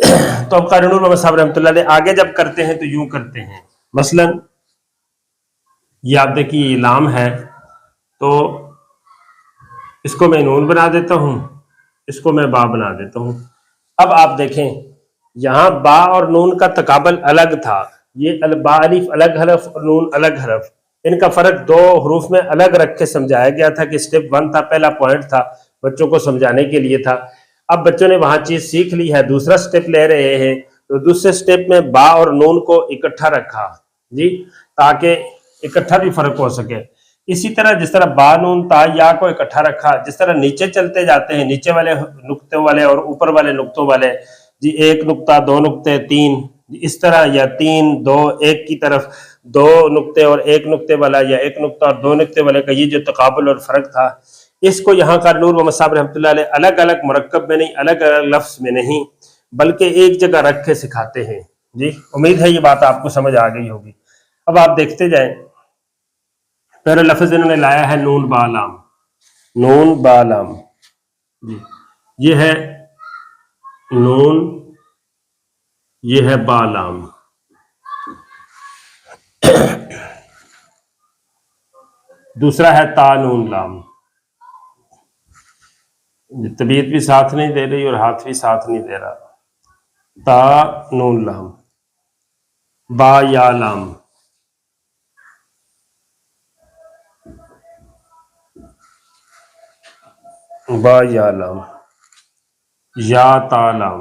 تو اب قاری نور محمد صاحب رحمۃ اللہ علیہ آگے جب کرتے ہیں تو یوں کرتے ہیں، مثلا یہ آپ دیکھیے لام ہے تو اس کو میں نون بنا دیتا ہوں، اس کو میں با بنا دیتا ہوں۔ اب آپ دیکھیں یہاں با اور نون کا تقابل الگ تھا، یہ با الف الگ حرف اور نون الگ حرف، ان کا فرق دو حروف میں الگ رکھ کے سمجھایا گیا تھا کہ سٹیپ 1 تھا، پہلا پوائنٹ تھا بچوں کو سمجھانے کے لیے تھا۔ اب بچوں نے وہاں چیز سیکھ لی ہے، دوسرا سٹیپ لے رہے ہیں تو دوسرے سٹیپ میں با اور نون کو اکٹھا رکھا جی، تاکہ اکٹھا بھی فرق ہو سکے۔ اسی طرح جس طرح با نون تا یا کو اکٹھا رکھا، جس طرح نیچے چلتے جاتے ہیں نیچے والے نقطوں والے اور اوپر والے نقطوں والے جی، 1 نقطہ 2 نقطے 3 اس طرح، یا 3 2 1 کی طرف 2 نقطے اور 1 نقطے والا، یا 1 نقطہ اور 2 نقطے والے کا یہ جو تقابل اور فرق تھا، اس کو یہاں قاری نور محمد صاحب رحمۃ اللہ علیہ الگ الگ مرکب میں نہیں، الگ الگ لفظ میں نہیں، بلکہ ایک جگہ رکھ کے سکھاتے ہیں جی۔ امید ہے یہ بات آپ کو سمجھ آ گئی ہوگی۔ اب آپ دیکھتے جائیں، پہلا لفظ انہوں نے لایا ہے نون با لام، نون با لام جی، یہ ہے نون، یہ ہے با لام۔ دوسرا ہے تا نون لام، طبیعت بھی ساتھ نہیں دے رہی اور ہاتھ بھی ساتھ نہیں دے رہا۔ تا نون لام، با یا لام، با یا لام، یا تا لام،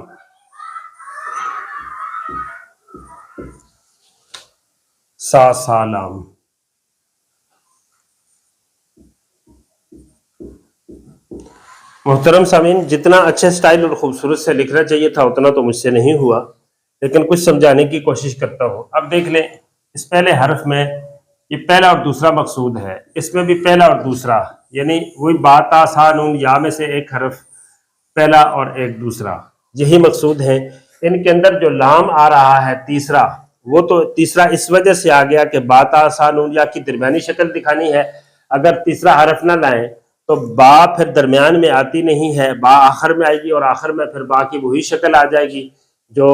سا سا لام۔ محترم سامعین، جتنا اچھے سٹائل اور خوبصورت سے لکھنا چاہیے تھا اتنا تو مجھ سے نہیں ہوا، لیکن کچھ سمجھانے کی کوشش کرتا ہوں۔ اب دیکھ لیں، اس پہلے حرف میں یہ پہلا اور دوسرا مقصود ہے، اس میں بھی پہلا اور دوسرا، یعنی وہی با تا سا نون یا میں سے ایک حرف پہلا اور ایک دوسرا، یہی مقصود ہے۔ ان کے اندر جو لام آ رہا ہے تیسرا، وہ تو تیسرا اس وجہ سے آ گیا کہ با تا سا نون یا کی درمیانی شکل دکھانی ہے۔ اگر تیسرا حرف نہ لائیں تو با پھر درمیان میں آتی نہیں ہے، با آخر میں آئے گی اور آخر میں پھر با کی وہی شکل آ جائے گی جو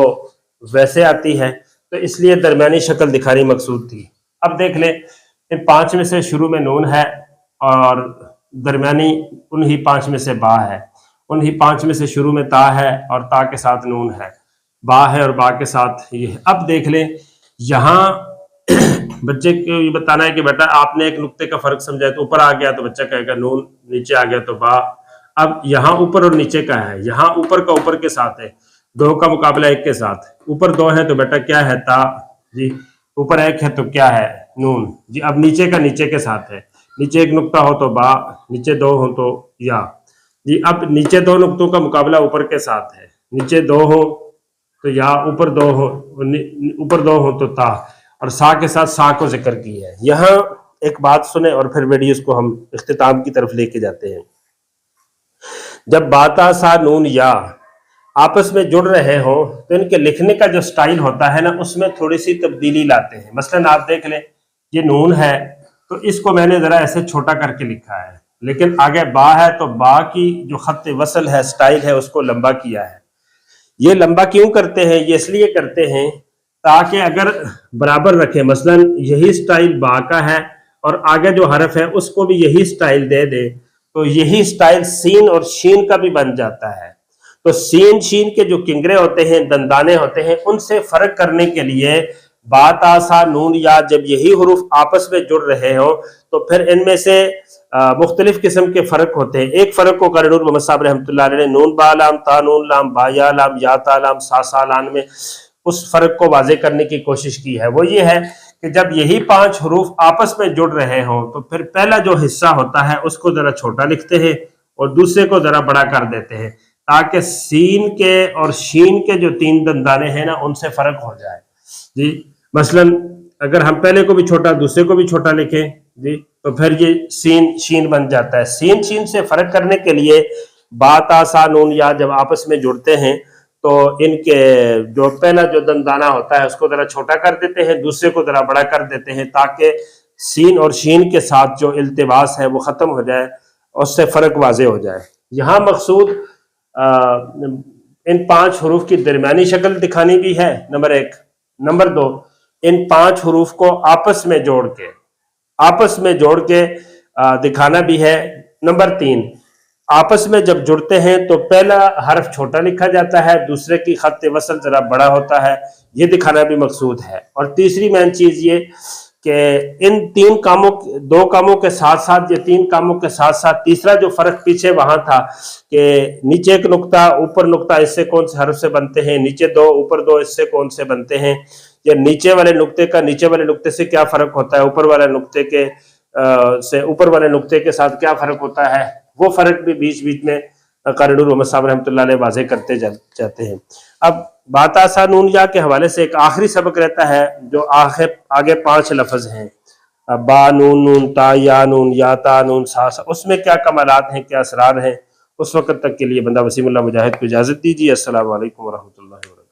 ویسے آتی ہے، تو اس لیے درمیانی شکل دکھانی مقصود تھی۔ اب دیکھ لیں، ان 5 میں سے شروع میں نون ہے اور درمیانی انہی 5 میں سے با ہے، انہی 5 میں سے شروع میں تا ہے اور تا کے ساتھ نون ہے، با ہے اور با کے ساتھ یہ ہے۔ اب دیکھ لیں یہاں بچے کو یہ بتانا ہے کہ بیٹا آپ نے ایک نقطے کا فرق سمجھا ہے، تو اوپر آ گیا تو بچہ کہے گا نون، نیچے آ گیا تو با۔ اب یہاں اوپر اور نیچے کا ہے، یہاں اوپر کا اوپر کے ساتھ ہے، 2 کا مقابلہ 1 کے ساتھ، اوپر 2 ہے تو بیٹا کیا ہے تا جی، اوپر 1 ہے تو کیا ہے نون جی۔ اب نیچے کا نیچے کے ساتھ ہے، نیچے 1 نقطہ ہو تو با، نیچے 2 ہو تو یا جی۔ اب نیچے 2 نقطوں کا مقابلہ اوپر کے ساتھ ہے، نیچے 2 ہو تو یا، اوپر 2 ہو، اوپر 2 ہو تو تا، اور سا کے ساتھ سا کو ذکر کی ہے۔ یہاں ایک بات سنیں اور پھر ویڈیوز کو ہم اختتام کی طرف لے کے جاتے ہیں۔ جب با تا سا نون یا آپس میں جڑ رہے ہوں تو ان کے لکھنے کا جو سٹائل ہوتا ہے نا، اس میں تھوڑی سی تبدیلی لاتے ہیں۔ مثلا آپ دیکھ لیں، یہ نون ہے تو اس کو میں نے ذرا ایسے چھوٹا کر کے لکھا ہے، لیکن آگے با ہے تو با کی جو خط وصل ہے، سٹائل ہے، اس کو لمبا کیا ہے۔ یہ لمبا کیوں کرتے ہیں؟ یہ اس لیے کرتے ہیں تاکہ اگر برابر رکھیں، مثلا یہی سٹائل با کا ہے اور آگے جو حرف ہے اس کو بھی یہی سٹائل دے دے تو یہی سٹائل سین اور شین کا بھی بن جاتا ہے۔ تو سین شین کے جو کنگرے ہوتے ہیں، دندانے ہوتے ہیں، ان سے فرق کرنے کے لیے با تا سا نون یا جب یہی حروف آپس میں جڑ رہے ہوں تو پھر ان میں سے مختلف قسم کے فرق ہوتے ہیں۔ ایک فرق کو قاری نور محمد صاحب رحمۃ اللہ علیہ نے نون با لام، تا نون لام، با یا لام، یا تا لام، سا سا لام میں اس فرق کو واضح کرنے کی کوشش کی ہے۔ وہ یہ ہے کہ جب یہی 5 حروف آپس میں جڑ رہے ہوں تو پھر پہلا جو حصہ ہوتا ہے اس کو ذرا چھوٹا لکھتے ہیں اور دوسرے کو ذرا بڑا کر دیتے ہیں، تاکہ سین کے اور شین کے جو 3 دندانے ہیں نا، ان سے فرق ہو جائے جی۔ مثلا اگر ہم پہلے کو بھی چھوٹا دوسرے کو بھی چھوٹا لکھیں جی، تو پھر یہ سین شین بن جاتا ہے۔ سین شین سے فرق کرنے کے لیے با تا سا نون یا جب آپس میں جڑتے ہیں تو ان کے جو پہلا جو دندانہ ہوتا ہے اس کو ذرا چھوٹا کر دیتے ہیں، دوسرے کو ذرا بڑا کر دیتے ہیں، تاکہ سین اور شین کے ساتھ جو التباس ہے وہ ختم ہو جائے، اس سے فرق واضح ہو جائے۔ یہاں مقصود ان 5 حروف کی درمیانی شکل دکھانی بھی ہے، نمبر 1۔ نمبر 2، ان 5 حروف کو آپس میں جوڑ کے دکھانا بھی ہے۔ نمبر 3، آپس میں جب جڑتے ہیں تو پہلا حرف چھوٹا لکھا جاتا ہے، دوسرے کی خط وصل ذرا بڑا ہوتا ہے، یہ دکھانا بھی مقصود ہے۔ اور تیسری مین چیز یہ کہ ان 2 کاموں کے ساتھ ساتھ، یہ 3 کاموں کے ساتھ ساتھ تیسرا جو فرق پیچھے وہاں تھا کہ نیچے ایک نقطہ اوپر نقطہ، اس سے کون سے حرف سے بنتے ہیں، نیچے 2 اوپر 2، اس سے کون سے بنتے ہیں، یا نیچے والے نقطے کا نیچے والے نقطے سے کیا فرق ہوتا ہے، اوپر والے نقطے کے سے اوپر والے نقطے کے ساتھ کیا فرق ہوتا ہے، وہ فرق بھی بیچ میں قاری نور محمد صاحب رحمۃ اللہ علیہ واضح کرتے جاتے ہیں۔ اب بات آسا نون یا کے حوالے سے ایک آخری سبق رہتا ہے جو آگے 5 لفظ ہیں، با نون نون تا یا نون یا تا نون سا، اس میں کیا کمالات ہیں، کیا اسرار ہیں، اس وقت تک کے لیے بندہ وسیم اللہ مجاہد کو اجازت دیجیے۔ السلام علیکم ورحمۃ اللہ وبرکاتہ۔